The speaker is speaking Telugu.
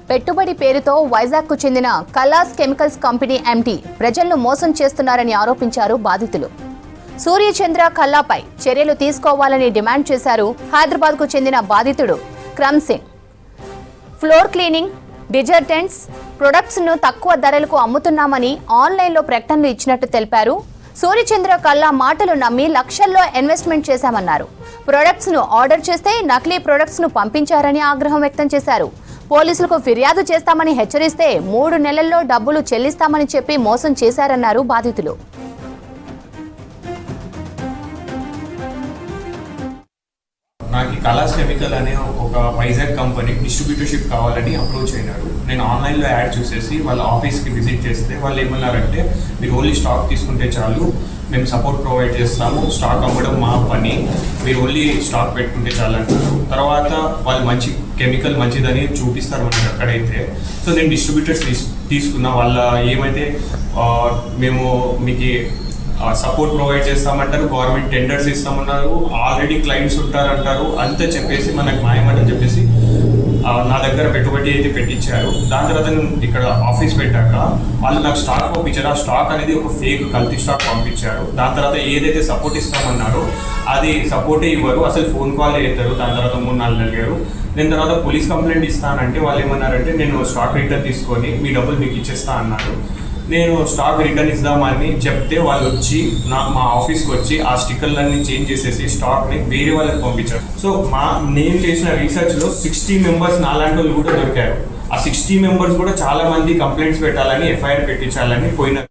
పెట్టుబడి పేరుతో వైజాగ్కు చెందిన కలాస్ కెమికల్స్ కంపెనీ ఎండీ ప్రజలను మోసం చేస్తున్నారని ఆరోపించారు బాధితులు. సూర్యచంద్ర కల్లాపై చర్యలు తీసుకోవాలని డిమాండ్ చేశారు హైదరాబాద్కు చెందిన బాధితుడు క్రమ్ సింగ్. ఫ్లోర్ క్లీనింగ్, డిటర్జెంట్స్ ప్రొడక్ట్స్ను తక్కువ ధరలకు అమ్ముతున్నామని ఆన్లైన్లో ప్రకటనలు ఇచ్చినట్టు తెలిపారు. సూర్యచంద్ర కల్లా మాటలు నమ్మి లక్షల్లో ఇన్వెస్ట్మెంట్ చేశామన్నారు. ప్రొడక్ట్స్ను ఆర్డర్ చేస్తే నకిలీ ప్రొడక్ట్స్ను పంపించారని ఆగ్రహం వ్యక్తం చేశారు. పోలీసులకు ఫిర్యాదు చేస్తామని హెచ్చరిస్తే 3 నెలల్లో డబ్బులు చెల్లిస్తామని చెప్పి మోసం చేశారన్నారు బాధితులు. నాకు కలాస్ కెమికల్ అనే ఒక వైజాగ్ కంపెనీ డిస్ట్రిబ్యూటర్షిప్ కావాలని అప్రోచ్ అయినారు. నేను ఆన్లైన్లో యాడ్ చూసేసి వాళ్ళ ఆఫీస్కి విజిట్ చేస్తే వాళ్ళు ఏమన్నారంటే, మీరు ఓన్లీ స్టాక్ తీసుకుంటే చాలు, మేము సపోర్ట్ ప్రొవైడ్ చేస్తాము, స్టాక్ అమ్మడం మా పని, మీరు ఓన్లీ స్టాక్ పెట్టుకుంటే చాలు అంటారు. తర్వాత వాళ్ళు మంచి కెమికల్ మంచిదని చూపిస్తారు మనకి అక్కడైతే. సో నేను డిస్ట్రిబ్యూటర్స్ తీసుకున్నా. వాళ్ళ ఏమైతే మేము మీకు సపోర్ట్ ప్రొవైడ్ చేస్తామంటారు, గవర్నమెంట్ టెండర్స్ ఇస్తామన్నారు, ఆల్రెడీ క్లయింట్స్ ఉంటారంటారు, అంతా చెప్పేసి మనకు మాయమని చెప్పేసి నా దగ్గర పెట్టుబడి అయితే పెట్టించారు. దాని తర్వాత నేను ఇక్కడ ఆఫీస్ పెట్టాక వాళ్ళు నాకు స్టాక్ పంపించారు. ఆ స్టాక్ అనేది ఒక ఫేక్ కల్తీ స్టాక్ పంపించారు. దాని తర్వాత ఏదైతే సపోర్ట్ ఇస్తామన్నారో అది సపోర్టే ఇవ్వరు, అసలు ఫోన్ కాల్ చేస్తారు. దాని తర్వాత 3-4 నెలలు నేను తర్వాత పోలీస్ కంప్లైంట్ ఇస్తానంటే వాళ్ళు ఏమన్నారంటే, నేను స్టాక్ రిటర్న్ తీసుకొని మీ డబ్బులు మీకు ఇచ్చేస్తా అన్నారు. నేను స్టాక్ రిటర్న్ ఇద్దామని చెప్తే వాళ్ళు వచ్చి మా ఆఫీస్కి వచ్చి ఆ స్టిక్కర్లన్నీ చేంజ్ చేసేసి స్టాక్ని వేరే వాళ్ళకి పంపించారు. సో నేను చేసిన రీసెర్చ్లో 60 మెంబర్స్ నాలాంటి వాళ్ళు కూడా దొరికారు. ఆ 60 మెంబర్స్ కూడా చాలా మంది కంప్లైంట్స్ పెట్టాలని, ఎఫ్ఐఆర్ పెట్టించాలని పోయినారు.